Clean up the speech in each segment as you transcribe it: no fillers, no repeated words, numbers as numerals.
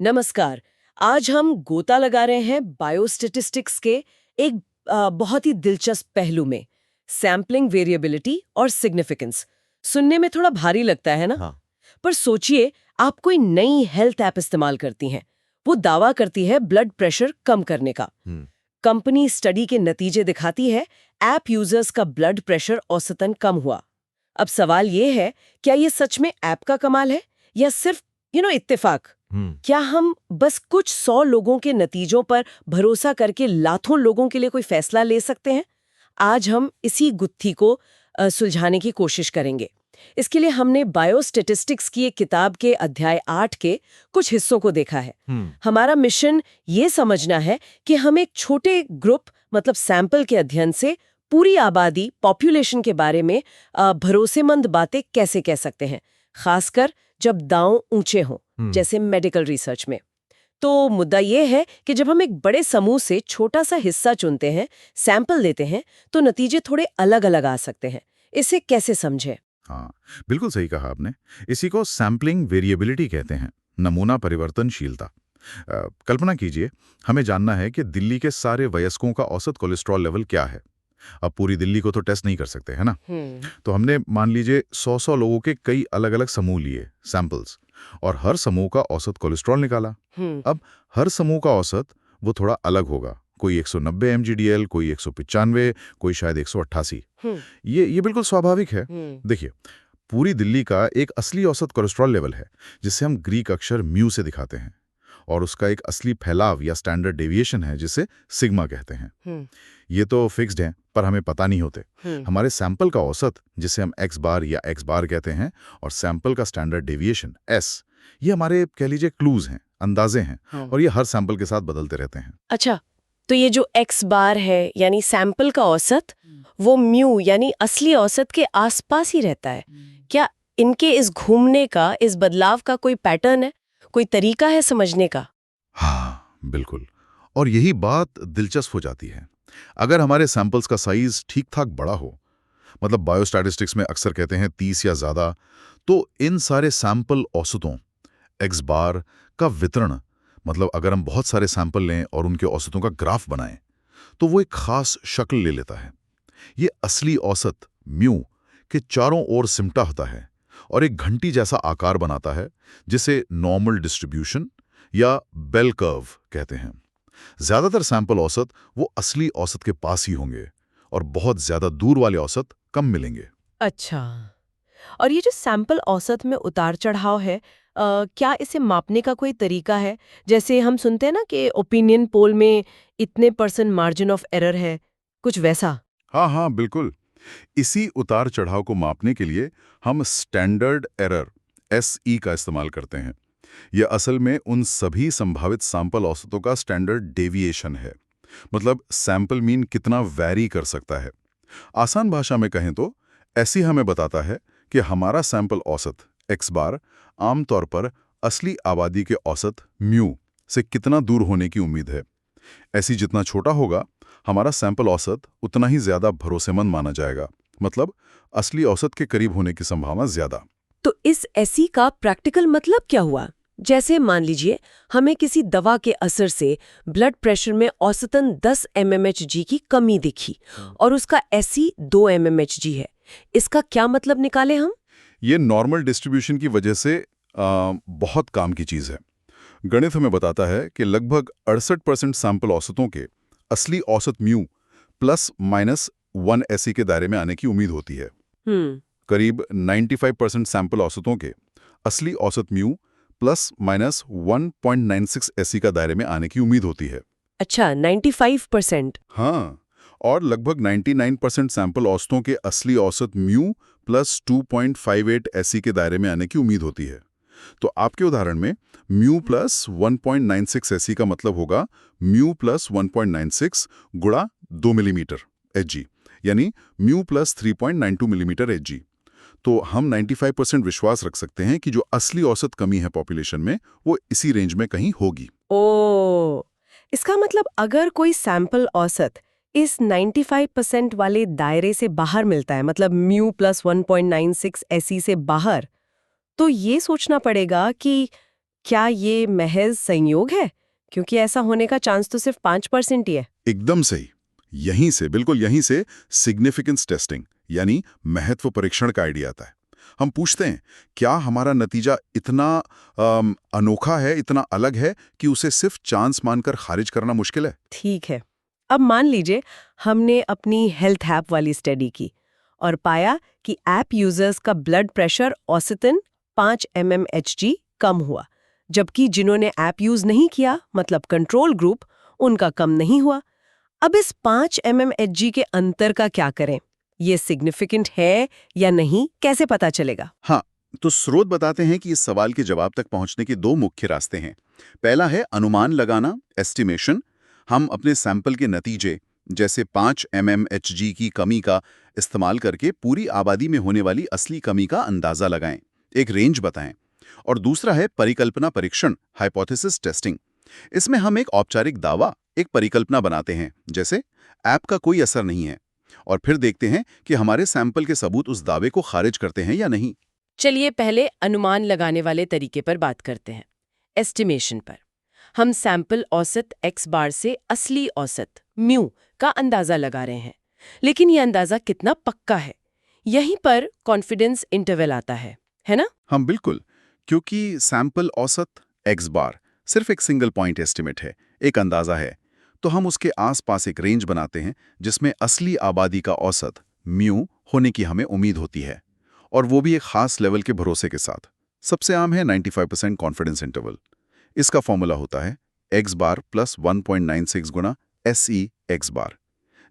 नमस्कार। आज हम गोता लगा रहे हैं बायोस्टैटिस्टिक्स के एक बहुत ही दिलचस्प पहलू में, सैम्पलिंग वेरिएबिलिटी और सिग्निफिकेंस। सुनने में थोड़ा भारी लगता है ना? हाँ। पर सोचिए, आप कोई नई हेल्थ ऐप इस्तेमाल करती हैं। वो दावा करती है ब्लड प्रेशर कम करने का। हम्म। कंपनी स्टडी के नतीजे दिखाती है ऐप यूजर्स का ब्लड प्रेशर औसतन कम हुआ। अब सवाल ये है, क्या ये सच में ऐप का कमाल है या सिर्फ इत्तेफाक? क्या हम बस कुछ 100 लोगों के नतीजों पर भरोसा करके लाखों लोगों के लिए कोई फैसला ले सकते हैं? आज हम इसी गुत्थी को सुलझाने की कोशिश करेंगे। इसके लिए हमने बायोस्टैटिस्टिक्स की एक किताब के अध्याय 8 के कुछ हिस्सों को देखा है। हमारा मिशन ये समझना है कि हम एक छोटे ग्रुप मतलब सैंपल के अध्ययन से पूरी आबादी पॉपुलेशन के बारे में भरोसेमंद बातें कैसे कह सकते हैं, खासकर जब दांव ऊंचे हों, जैसे मेडिकल रिसर्च में। तो मुद्दा यह है कि जब हम एक बड़े समूह से छोटा सा हिस्सा चुनते हैं, सैंपल लेते हैं, तो नतीजे थोड़े अलग-अलग आ सकते हैं। इसे कैसे समझें? हाँ, बिल्कुल सही कहा आपने। इसी को सैम्पलिंग वेरिएबिलिटी कहते हैं, नमूना परिवर्तनशीलता। कल्पना कीजिए, हमें जानना है कि दिल्ली के सारे वयस्कों का औसत कोलेस्ट्रॉल लेवल क्या है। अब पूरी दिल्ली को तो टेस्ट नहीं कर सकते, है ना? तो हमने मान लीजिए 100 लोगों के कई अलग-अलग समूह लिए, सैंपल्स, और हर समूह का औसत कोलेस्ट्रॉल निकाला। अब हर समूह का औसत वो थोड़ा अलग होगा। कोई 190 mgdl, कोई 195, कोई शायद 188। ये बिल्कुल स्वाभाविक है। देखिए, पूरी दिल्ली का एक असली औसत कोलेस्ट्रॉल लेवल है, जिसे हम ग्रीक अक्षर म्यू से दिखाते हैं, और उसका एक असली फैलाव या स्टैंडर्ड डेविएशन है, जिसे सिग्मा कहते हैं। ये तो फिक्स्ड है, पर हमें पता नहीं होते। हमारे सैंपल का औसत, जिसे हम एक्स बार या एक्स बार कहते हैं, और सैंपल का स्टैंडर्ड डेविएशन एस, ये हमारे कह लीजिए क्लूज हैं, अंदाजे हैं, और ये हर सैंपल के साथ बदलते रहते हैं। अच्छा, तो ये जो एक्स बार है यानी सैंपल का औसत, वो म्यू यानी असली औसत के आसपास ही रहता है। क्या इनके इस घूमने का, इस बदलाव का कोई पैटर्न है, कोई तरीका है समझने का? हाँ, बिल्कुल। और यही बात दिलचस्प हो जाती है। अगर हमारे सैंपल्स का साइज ठीक ठाक बड़ा हो, मतलब बायोस्टैटिस्टिक्स में अक्सर कहते हैं 30 या ज्यादा, तो इन सारे सैंपल औसतों एक्स बार का वितरण, मतलब अगर हम बहुत सारे सैंपल लें और उनके औसतों का ग्राफ बनाएं, तो वो एक खास शक्ल ले लेता है। ये असली औसत म्यू के चारों ओर सिमटा होता है और एक घंटी जैसा आकार बनाता है, जिसे नॉर्मल डिस्ट्रीब्यूशन या बेल कर्व कहते हैं। ज्यादातर सैंपल औसत वो असली औसत के पास ही होंगे, और बहुत ज्यादा दूर वाले औसत कम मिलेंगे। अच्छा, और ये जो सैंपल औसत में उतार चढ़ाव है, क्या इसे मापने का कोई तरीका है? जैसे हम सुनते हैं ना कि ओपिनियन पोल में इतने % मार्जिन ऑफ एरर है, कुछ वैसा? हाँ हाँ, बिल्कुल। इसी उतार चढ़ाव को मापने के लिए हम स्टैंडर्ड एरर एसई का इस्तेमाल करते हैं। यह असल में उन सभी संभावित सैंपल औसतों का स्टैंडर्ड डेविएशन है, मतलब सैंपल मीन कितना वैरी कर सकता है। आसान भाषा में कहें तो ऐसी हमें बताता है कि हमारा सैंपल औसत एक्स बार आमतौर पर असली आबादी के औसत म्यू से कितना दूर होने की उम्मीद है। ऐसी जितना छोटा होगा, हमारा सैंपल औसत उतना ही ज्यादा भरोसेमंद माना जाएगा, मतलब असली औसत के करीब होने की संभावना ज्यादा। तो इस एसी का प्रैक्टिकल मतलब क्या हुआ? जैसे मान लीजिए हमें किसी दवा के असर से ब्लड प्रेशर में औसतन 10 mmHg की कमी दिखी और उसका एसी 2 mmHg है। इसका क्या मतलब निकाले हम? ये नॉर्मल डिस्ट्रीब्यूशन की वजह से बहुत काम की चीज है। गणित हमें बताता है कि लगभग 68% सैंपल औसतों के असली औसत म्यू प्लस माइनस 1 एसी के दायरे में आने की उम्मीद होती है। करीब 95% सैंपल औसतों के असली औसत म्यू प्लस माइनस 1.96 एसी का दायरे में आने की उम्मीद होती है। अच्छा, 95%? हाँ, और लगभग 99% सैंपल औसतों के असली औसत म्यू प्लस 2.58 एसी के दायरे में आने की उम्मीद होती है। तो आपके उदाहरण में म्यू प्लस 1.96 एसी का मतलब होगा म्यू प्लस 1.96 गुणा 2 मिलीमीटर एचजी, यानी म्यू प्लस 3.92 मिलीमीटर एचजी। तो हम 95% विश्वास रख सकते हैं कि जो असली औसत कमी है पॉपुलेशन में, वो इसी रेंज में कहीं होगी। ओ, इसका मतलब अगर कोई सैंपल औसत इस 95% वाले दायरे से बाहर मिलता है, मतलब म्यू प्लस 1.96 एसी से बाहर, तो ये सोचना पड़ेगा कि क्या ये महज संयोग है? क्योंकि ऐसा होने का चांस तो सिर्फ 5% ही है। एकदम सही। यहीं से, बिल्कुल यहीं से सिग्निफिकेंस टेस्टिंग यानी महत्व परीक्षण का आइडिया आता है। हम पूछते हैं, क्या हमारा नतीजा इतना अनोखा है, इतना अलग है कि उसे सिर्फ चांस मानकर खारिज करना मुश्किल है? ठीक है। अब मान लीजिए हमने अपनी हेल्थ ऐप वाली स्टडी की और पाया कि ऐप यूजर्स का ब्लड प्रेशर औसतन 5 mmHg कम हुआ, जबकि जिन्होंने ऐप यूज नहीं किया, मतलब कंट्रोल ग्रुप, उनका कम नहीं हुआ। अब इस 5 mmHg के अंतर का क्या करें? ये सिग्निफिकेंट है या नहीं, कैसे पता चलेगा? हाँ, तो स्रोत बताते हैं कि इस सवाल के जवाब तक पहुंचने के दो मुख्य रास्ते हैं। पहला है अनुमान लगाना, एस्टिमेशन। हम अपने सैंपल के नतीजे जैसे 5 mmHg की कमी का इस्तेमाल करके पूरी आबादी में होने वाली असली कमी का अंदाजा लगाएं, एक रेंज बताएं। और दूसरा है परिकल्पना परीक्षण, हाइपोथेसिस टेस्टिंग। इसमें हम एक औपचारिक दावा, एक परिकल्पना बनाते हैं, जैसे ऐप का कोई असर नहीं है, और फिर देखते हैं कि हमारे सैंपल के सबूत उस दावे को खारिज करते हैं या नहीं। चलिए पहले अनुमान लगाने वाले तरीके पर बात करते हैं, एस्टिमेशन पर। हम सैंपल औसत x बार से असली औसत म्यू का अंदाजा लगा रहे हैं, लेकिन यह अंदाजा कितना पक्का है? यहीं पर कॉन्फिडेंस इंटरवल आता है ना? हम बिल्कुल, क्योंकि सैंपल औसत x बार सिर्फ एक सिंगल पॉइंट एस्टिमेट है, एक अंदाजा है, तो हम उसके आसपास एक रेंज बनाते हैं जिसमें असली आबादी का औसत म्यू होने की हमें उम्मीद होती है, और वो भी एक खास लेवल के भरोसे के साथ। सबसे आम है 95% कॉन्फिडेंस इंटरवल। इसका फॉर्मूला होता है x बार प्लस 1.96 गुना SE x बार।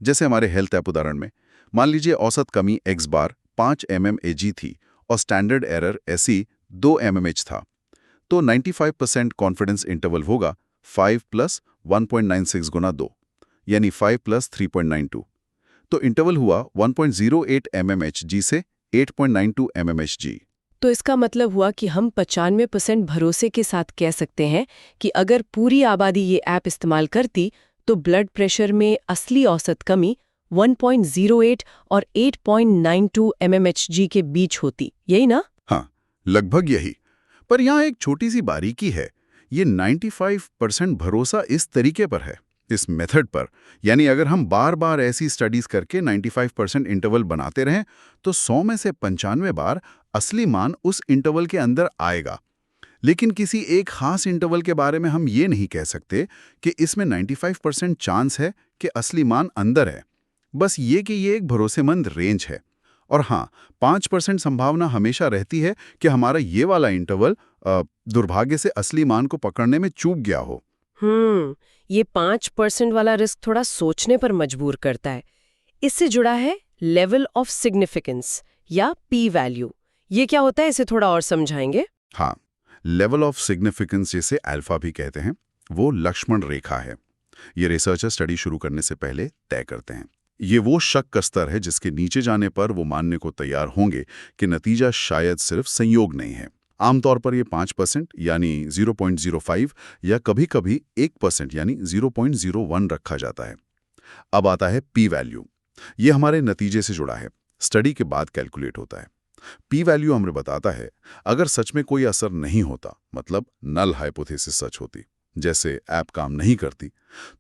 जैसे हमारे हेल्थ ऐप उदाहरण में, मान लीजिए औसत कमी x बार 5 mmHg थी और स्टैंडर्ड एरर SE 2 mmH था, तो 95% कॉन्फिडेंस इंटरवल होगा 5 प्लस 1.96 गुना 2, यानी 5 प्लस 3.92। तो इंटरवल हुआ 1.08 mmHg से 8.92 mmHg। तो इसका मतलब हुआ कि हम 95% भरोसे के साथ कह सकते हैं कि अगर पूरी आबादी ये ऐप इस्तेमाल करती तो ब्लड प्रेशर में असली औसत कमी 1.08 और 8.92 mmHg के बीच होती, यही ना? हाँ, लगभग यही। पर यहाँ एक छोटी सी बारीकी है। ये 95% भरोसा इस तरीके पर है, इस मेथड पर। यानी अगर हम बार बार ऐसी स्टडीज करके 95% इंटरवल बनाते रहें तो 100 में से 95 बार असली मान उस इंटरवल के अंदर आएगा। लेकिन किसी एक खास इंटरवल के बारे में हम ये नहीं कह सकते कि इसमें 95% चांस है कि असली मान अंदर है। बस ये कि ये एक भरोसेमंद रेंज है। और हाँ, 5% संभावना हमेशा रहती है कि हमारा ये वाला इंटरवल दुर्भाग्य से असली मान को पकड़ने में चूक गया हो। ये 5% वाला रिस्क थोड़ा सोचने पर मजबूर करता है। इससे जुड़ा है लेवल ऑफ सिग्निफिकेंस या पी वैल्यू। ये क्या होता है, इसे थोड़ा और समझाएंगे? हाँ, लेवल ऑफ सिग्निफिकेंस जिसे अल्फा भी कहते हैं, वो लक्ष्मण रेखा है। ये रिसर्चर स्टडी शुरू करने से पहले तय करते हैं। ये वो शक का स्तर है जिसके नीचे जाने पर वो मानने को तैयार होंगे कि नतीजा शायद सिर्फ संयोग नहीं है। आमतौर पर ये 5% यानी 0.05 या कभी-कभी 1% यानी 0.01 रखा जाता है। अब आता है पी वैल्यू। ये हमारे नतीजे से जुड़ा है, स्टडी के बाद कैलकुलेट होता है। पी वैल्यू हमें बताता है अगर सच में कोई असर नहीं होता, मतलब नल हाइपोथेसिस सच होती, जैसे ऐप काम नहीं करती,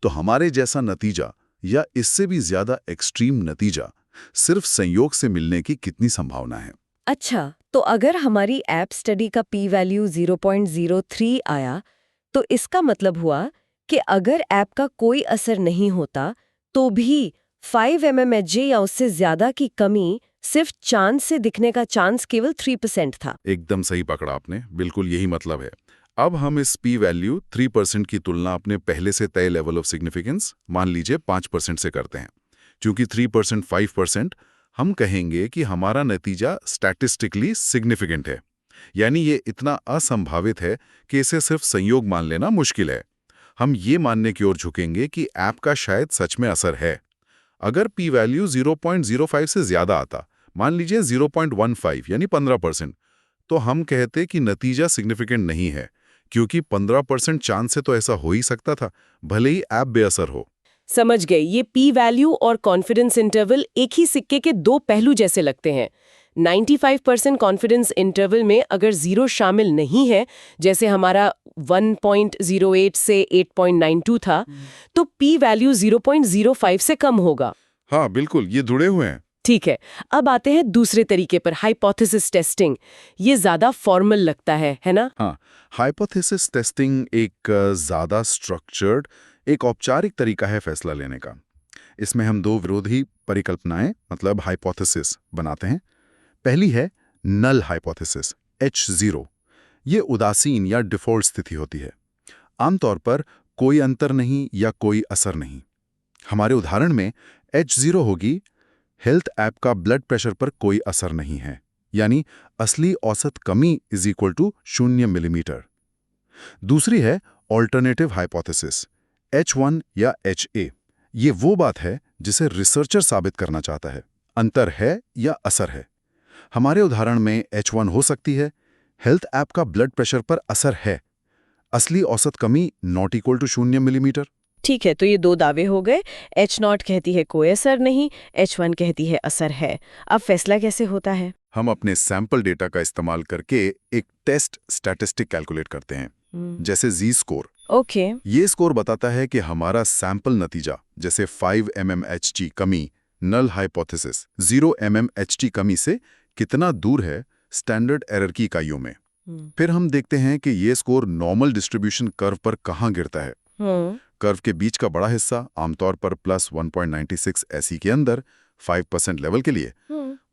तो हमारे जैसा नतीजा या इससे भी ज्यादा एक्सट्रीम नतीजा सिर्फ संयोग से मिलने की कितनी संभावना है। अच्छा, तो अगर हमारी ऐप स्टडी का पी वैल्यू 0.03 आया तो इसका मतलब हुआ कि अगर ऐप का कोई असर नहीं होता तो भी 5 mmHg या उससे ज्यादा की कमी सिर्फ चांद से दिखने का चांस केवल 3% था। एकदम सही पकड़ा आपने, बिल्कुल यही मतलब है। अब हम इस पी वैल्यू 3% की तुलना अपने पहले से तय लेवल ऑफ सिग्निफिकेंस मान लीजिए 5% से करते हैं। चूंकि 3% 5%, हम कहेंगे कि हमारा नतीजा स्टैटिस्टिकली सिग्निफिकेंट है, यानी ये इतना असंभावित है कि इसे सिर्फ संयोग मान लेना मुश्किल है। हम ये मानने की ओर झुकेंगे कि ऐप का शायद सच में असर है। अगर पी वैल्यू 0.05 से ज्यादा आता, मान लीजिए 0.15 यानी 15%, तो हम कहते कि नतीजा सिग्निफिकेंट नहीं है, क्योंकि 15% चांस से तो ऐसा हो ही सकता था, भले ही ऐप बेअसर हो। समझ गए, ये पी वैल्यू और कॉन्फिडेंस इंटरवल एक ही सिक्के के दो पहलू जैसे लगते हैं। 95% कॉन्फिडेंस इंटरवल में अगर 0 शामिल नहीं है, जैसे हमारा 1.08 से 8.92 था, तो p वैल्यू 0.05 से कम होगा। हाँ बिल्कुल, ये जुड़े हुए हैं। ठीक है, अब आते हैं दूसरे तरीके पर, हाइपोथेसिस टेस्टिंग। ये ज्यादा फॉर्मल लगता है ना? हाँ, हाइपोथेसिस टेस्टिंग एक ज़्यादा स्ट्रक्चर्ड, एक औपचारिक तरीका है फैसला लेने का। इसमें हम दो विरोधी परिकल्पनाएं मतलब हाइपोथेसिस बनाते हैं। पहली है नल हाइपोथेसिस H0। ये उदासीन या डिफॉल्ट स्थिति होती है। आमतौर पर कोई अंतर नहीं या कोई असर नहीं। हमारे उदाहरण में H0 होगी हेल्थ ऐप का ब्लड प्रेशर पर कोई असर नहीं है, यानी असली औसत कमी इज इक्वल टू 0 मिलीमीटर। दूसरी है ऑल्टरनेटिव हाइपोथेसिस H1 या HA। ये वो बात है जिसे रिसर्चर साबित करना चाहता है, अंतर है या असर है। हमारे उदाहरण में H1 हो सकती है हेल्थ ऐप का ब्लड प्रेशर पर असर है, असली औसत कमी नॉट इक्वल टू 0 मिलीमीटर। ठीक है, तो ये 2 दावे हो गए। H0 कहती है कोई असर नहीं, H1 कहती है असर है। अब फैसला कैसे होता है? हम अपने सैंपल डेटा का इस्तेमाल करके एक टेस्ट स्टैटिस्टिक कैलकुलेट करते हैं, जैसे Z स्कोर। ओके। ये स्कोर बताता है कि हमारा सैंपल नतीजा, जैसे 5 mmHg कमी नल हाइपोथेसिस 0 mmHg कमी से कितना दूर है स्टैंडर्ड एरर की इकाइयों में। फिर हम देखते हैं कि ये स्कोर नॉर्मल डिस्ट्रीब्यूशन कर्व पर कहाँ गिरता है। कर्व के बीच का बड़ा हिस्सा, आमतौर पर +1.96 ऐसी के अंदर 5% लेवल के लिए,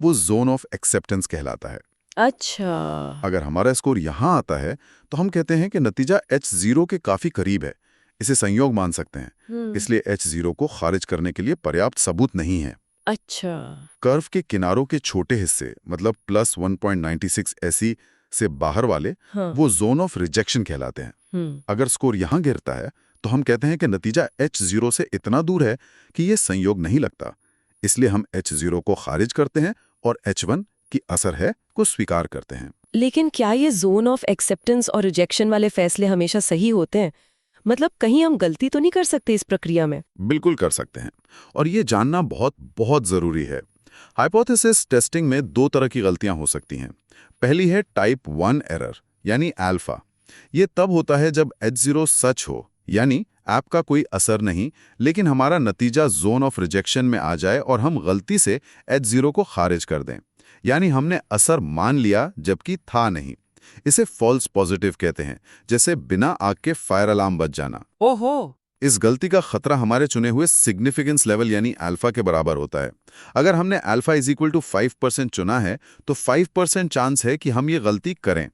वो जोन ऑफ एक्सेप्टेंस कहलाता है। अच्छा। अगर हमारा स्कोर यहाँ आता है तो हम कहते हैं कि नतीजा H0 के काफी करीब है, इसे संयोग मान सकते हैं। इसलिए H0 को खारिज करने के लिए पर्याप्त सबूत नहीं है। अच्छा। कर्व के किनारों के छोटे हिस्से, मतलब +1.96 ऐसी से बाहर वाले, वो जोन ऑफ रिजेक्शन कहलाते हैं। अगर स्कोर यहाँ गिरता है तो हम कहते हैं कि नतीजा H0 से इतना दूर है कि ये संयोग नहीं लगता। इसलिए हम H0 को खारिज करते हैं और H1 की असर है को स्वीकार करते हैं। लेकिन क्या ये जोन ऑफ एक्सेप्टेंस और रिजेक्शन वाले फैसले हमेशा सही होते हैं? मतलब कहीं हम गलती तो नहीं कर सकते इस प्रक्रिया में? बिल्कुल कर सकते हैं, और ये जानना बहुत बहुत जरूरी है। हाइपोथेसिस टेस्टिंग में 2 तरह की गलतियां हो सकती हैं। पहली है टाइप 1 एरर, यानी अल्फा। ये तब होता है जब H0 सच हो, यानी ऐप का कोई असर नहीं, लेकिन हमारा नतीजा जोन ऑफ रिजेक्शन में आ जाए और हम गलती से H0 को खारिज कर दें, यानी हमने असर मान लिया जबकि था नहीं। इसे फॉल्स पॉजिटिव कहते हैं, जैसे बिना आग के फायर अलार्म बज जाना। ओहो। इस गलती का खतरा हमारे चुने हुए सिग्निफिकेंस लेवल यानी अल्फा के बराबर होता है। अगर हमने अल्फा इज इक्वल टू 5% चुना है तो 5% चांस है कि हम ये गलती करें।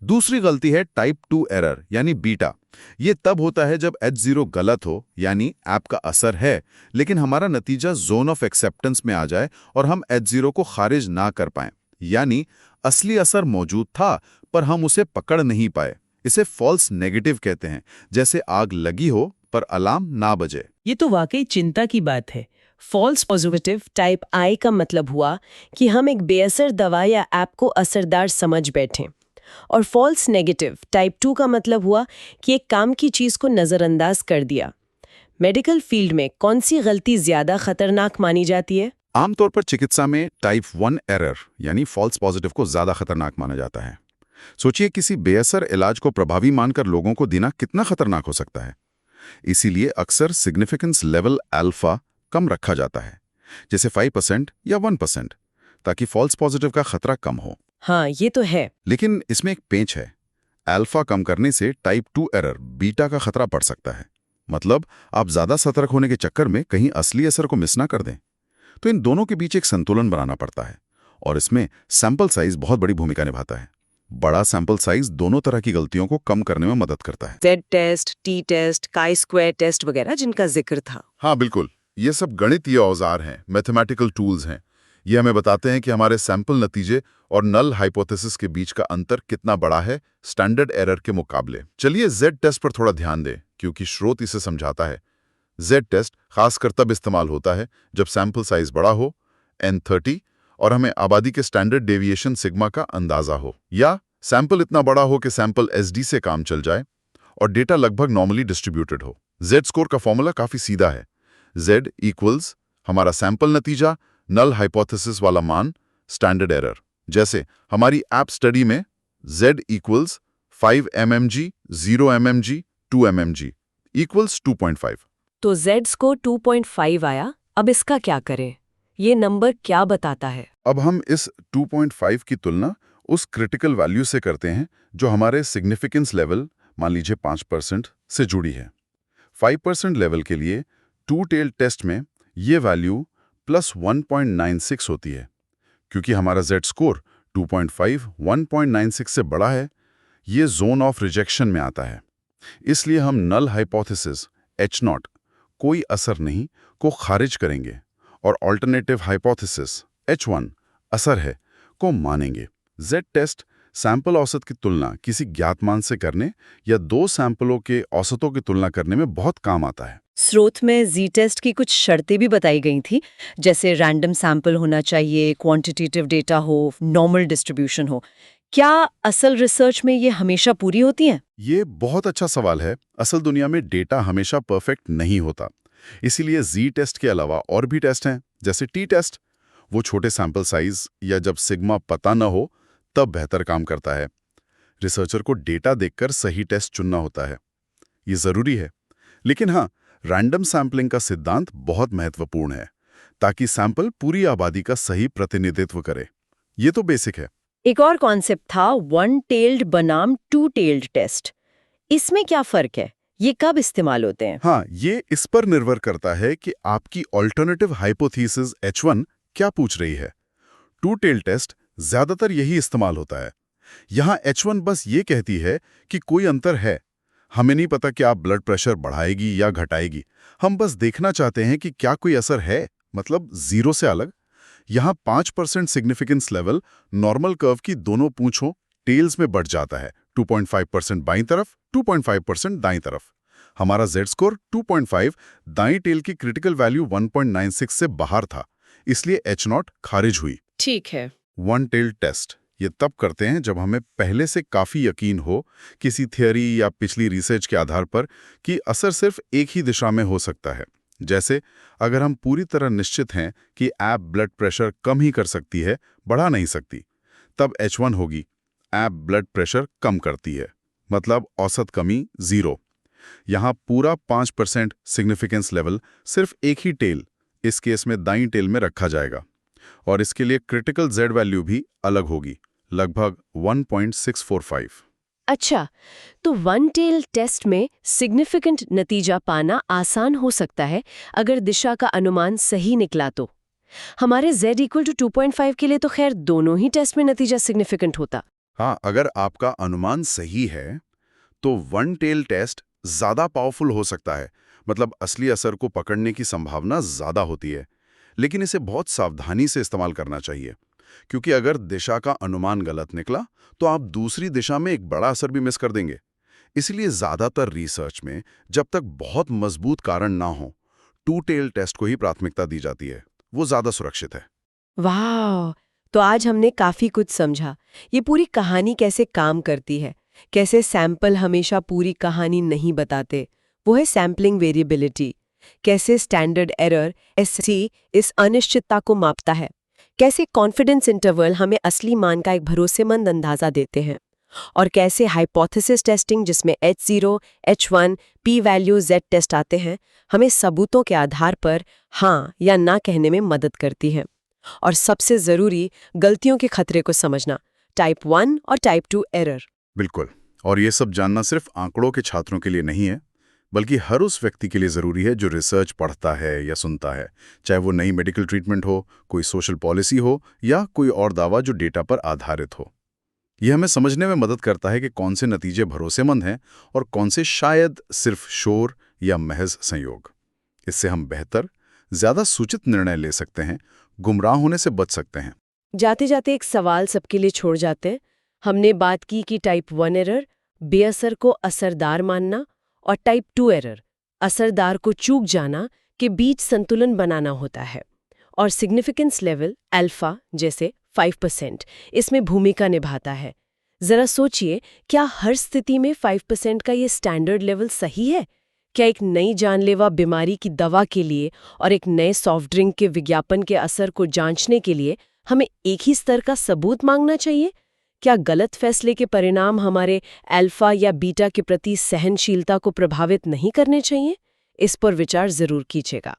दूसरी गलती है टाइप 2 एरर यानी बीटा। ये तब होता है जब H0 गलत हो, यानी ऐप का असर है, लेकिन हमारा नतीजा जोन ऑफ एक्सेप्टेंस में आ जाए और हम H0 को खारिज ना कर पाएं, यानी असली असर मौजूद था पर हम उसे पकड़ नहीं पाए। इसे फॉल्स नेगेटिव कहते हैं, जैसे आग लगी हो पर अलार्म ना बजे। ये तो वाकई चिंता की बात है। फॉल्स पॉजिटिव टाइप आई का मतलब हुआ कि हम एक बेअसर दवा या ऐप को असरदार समझ बैठें, और फॉल्स नेगेटिव टाइप 2 का मतलब हुआ कि एक काम की चीज को नजरअंदाज कर दिया। मेडिकल फील्ड में कौन सी गलती ज्यादा खतरनाक मानी जाती है? आमतौर पर चिकित्सा में टाइप 1 एरर यानी फॉल्स पॉजिटिव को ज्यादा खतरनाक माना जाता है। सोचिए, किसी बेअसर इलाज को प्रभावी मानकर लोगों को देना कितना खतरनाक हो सकता है। इसीलिए अक्सर सिग्निफिकेंस लेवल अल्फा कम रखा जाता है, जैसे 5% या 1%, ताकि फॉल्स पॉजिटिव का खतरा कम हो। हाँ, ये तो है। लेकिन इसमें एक पेंच है। अल्फा कम करने से टाइप 2 एरर बीटा का खतरा बढ़ सकता है। मतलब आप ज्यादा सतर्क होने के चक्कर में कहीं असली असर को मिस ना कर दें। तो इन दोनों के बीच एक संतुलन बनाना पड़ता है, और इसमें सैंपल साइज बहुत बड़ी भूमिका निभाता है। बड़ा सैंपल साइज दोनों तरह की गलतियों को कम करने में मदद करता है। Z test, T test, chi square test वगैरह जिनका जिक्र था। हाँ बिल्कुल, ये सब गणितीय औजार हैं, मैथमेटिकल टूल्स हैं। ये हमें बताते हैं कि हमारे सैंपल नतीजे और नल हाइपोथेसिस के बीच का अंतर कितना बड़ा है स्टैंडर्ड एरर के मुकाबले। चलिए Z टेस्ट पर थोड़ा ध्यान दें, क्योंकि स्रोत इसे समझाता है। Z टेस्ट खासकर तब इस्तेमाल होता है जब सैंपल साइज बड़ा हो, N30, और हमें आबादी के स्टैंडर्ड डेविएशन सिग्मा का अंदाजा हो, या सैंपल इतना बड़ा हो कि सैंपल SD से काम चल जाए और डेटा लगभग नॉर्मली डिस्ट्रीब्यूटेड हो। Z स्कोर का फॉर्मूला काफी सीधा है। Z इक्वल्स हमारा सैंपल नतीजा, नल हाइपोथेसिस वाला मान, स्टैंडर्ड एरर। जैसे हमारी ऐप स्टडी में Z equals 5 mmg, 0 mmg, 2 mmg equals 2.5। तो Z स्कोर 2.5 आया, अब इसका क्या करें? ये नंबर क्या बताता है? अब हम इस 2.5 की तुलना उस क्रिटिकल वैल्यू से करते हैं जो हमारे सिग्निफिकेंस लेवल, मान लीजिए 5% से जुड़ी है। 5% लेवल के लिए टू टेल टेस्ट में ये वैल्यू प्लस 1.96 होती है। क्योंकि हमारा Z स्कोर 2.5 1.96 से बड़ा है, ये जोन ऑफ रिजेक्शन में आता है। इसलिए हम नल हाइपोथेसिस H0 कोई असर नहीं को खारिज करेंगे और ऑल्टरनेटिव हाइपोथेसिस H1 असर है को मानेंगे। Z टेस्ट सैंपल औसत की तुलना किसी ज्ञात मान से करने या दो सैंपलों के औसतों की तुलना करने में बहुत काम आता है। स्रोत में जी टेस्ट की कुछ शर्तें भी बताई गई थी, जैसे रैंडम सैंपल होना चाहिए, क्वांटिटेटिव डेटा हो, नॉर्मल डिस्ट्रीब्यूशन हो। क्या असल रिसर्च में ये हमेशा पूरी होती हैं? ये बहुत अच्छा सवाल है। असल दुनिया में डेटा हमेशा परफेक्ट नहीं होता। इसीलिए जी टेस्ट के अलावा और भी टेस्ट हैं, जैसे टी टेस्ट। वो छोटे सैंपल साइज या जब सिग्मा पता न हो तब बेहतर काम करता है। रिसर्चर को डेटा देखकर सही टेस्ट चुनना होता है, ये जरूरी है। लेकिन हाँ, रैंडम सैंपलिंग का सिद्धांत बहुत महत्वपूर्ण है, ताकि सैंपल पूरी आबादी का सही प्रतिनिधित्व करे। ये तो बेसिक है। एक और कॉन्सेप्ट था वन टेल्ड बनाम टू टेल्ड टेस्ट। इसमें क्या फर्क है? ये कब इस्तेमाल होते हैं? हाँ, ये इस पर निर्भर करता है कि आपकी ऑल्टरनेटिव हाइपोथेसिस H1 क्या पूछ रही है। टू टेल टेस्ट ज्यादातर यही इस्तेमाल होता है। यहाँ H1 बस ये कहती है कि कोई अंतर है। हमें नहीं पता कि आप ब्लड प्रेशर बढ़ाएगी या घटाएगी। हम बस देखना चाहते हैं कि क्या कोई असर है, मतलब 0 से अलग। यहाँ 5% सिग्निफिकेंस लेवल नॉर्मल कर्व की दोनों पूंछों टेल्स में बढ़ जाता है। 2.5% बाईं तरफ, 2.5% दाईं तरफ। हमारा Z स्कोर 2.5 दाईं टेल की क्रिटिकल वैल्यू 1.96 से बाहर था, इसलिए H0 खारिज हुई। ठीक है। वन टेल टेस्ट ये तब करते हैं जब हमें पहले से काफी यकीन हो किसी थियरी या पिछली रिसर्च के आधार पर कि असर सिर्फ एक ही दिशा में हो सकता है। जैसे अगर हम पूरी तरह निश्चित हैं कि ऐप ब्लड प्रेशर कम ही कर सकती है, बढ़ा नहीं सकती, तब H1 होगी ऐप ब्लड प्रेशर कम करती है, मतलब औसत कमी 0। यहाँ पूरा 5% सिग्निफिकेंस लेवल सिर्फ एक ही टेल, इस केस में दाईं टेल में रखा जाएगा, और इसके लिए क्रिटिकल Z वैल्यू भी अलग होगी, लगभग 1.645। अच्छा, तो वन टेल टेस्ट में सिग्निफिकेंट नतीजा पाना आसान हो सकता है अगर दिशा का अनुमान सही निकला तो। हमारे Z इक्वल टू 2.5 के लिए तो खैर दोनों ही टेस्ट में नतीजा सिग्निफिकेंट होता। हाँ, अगर आपका अनुमान सही है तो वन टेल टेस्ट ज्यादा पावरफुल हो सकता है, मतलब असली असर को पकड़ने की संभावना ज्यादा होती है। लेकिन इसे बहुत सावधानी से इस्तेमाल करना चाहिए, क्योंकि अगर दिशा का अनुमान गलत निकला तो आप दूसरी दिशा में एक बड़ा असर भी मिस कर देंगे। इसलिए ज्यादातर रिसर्च में जब तक बहुत मजबूत कारण ना हो, टू टेल टेस्ट को ही प्राथमिकता दी जाती है। वो ज्यादा सुरक्षित है। वाह, तो आज हमने काफी कुछ समझा। ये पूरी कहानी कैसे काम करती है, कैसे सैंपल हमेशा पूरी कहानी नहीं बताते, वो है सैम्पलिंग वेरिएबिलिटी। कैसे स्टैंडर्ड एरर SC इस अनिश्चितता को मापता है, कैसे कॉन्फिडेंस इंटरवल हमें असली मान का एक भरोसेमंद अंदाजा देते हैं, और कैसे हाइपोथेसिस टेस्टिंग जिसमें H0, H1, P value Z test आते हैं, हमें सबूतों के आधार पर हाँ या ना कहने में मदद करती है। और सबसे जरूरी, गलतियों के खतरे को समझना, टाइप 1 और टाइप 2 एरर। बिल्कुल, और ये सब जानना सिर्फ आंकड़ों के छात्रों के लिए नहीं है, बल्कि हर उस व्यक्ति के लिए ज़रूरी है जो रिसर्च पढ़ता है या सुनता है, चाहे वो नई मेडिकल ट्रीटमेंट हो, कोई सोशल पॉलिसी हो या कोई और दावा जो डेटा पर आधारित हो। यह हमें समझने में मदद करता है कि कौन से नतीजे भरोसेमंद हैं और कौन से शायद सिर्फ शोर या महज संयोग। इससे हम बेहतर, ज़्यादा सूचित निर्णय ले सकते हैं, गुमराह होने से बच सकते हैं। जाते जाते एक सवाल सबके लिए छोड़ जाते हैं। हमने बात की कि टाइप 1 एरर, बेअसर को असरदार मानना, और टाइप 2 एरर, असरदार को चूक जाना, के बीच संतुलन बनाना होता है। और सिग्निफिकेंस लेवल अल्फा जैसे 5% इसमें भूमिका निभाता है। जरा सोचिए, क्या हर स्थिति में 5% का ये स्टैंडर्ड लेवल सही है? क्या एक नई जानलेवा बीमारी की दवा के लिए और एक नए सॉफ्ट ड्रिंक के विज्ञापन के असर को जांचने के लिए हमें एक ही स्तर का सबूत मांगना चाहिए? क्या गलत फैसले के परिणाम हमारे अल्फा या बीटा के प्रति सहनशीलता को प्रभावित नहीं करने चाहिए? इस पर विचार जरूर कीजिएगा।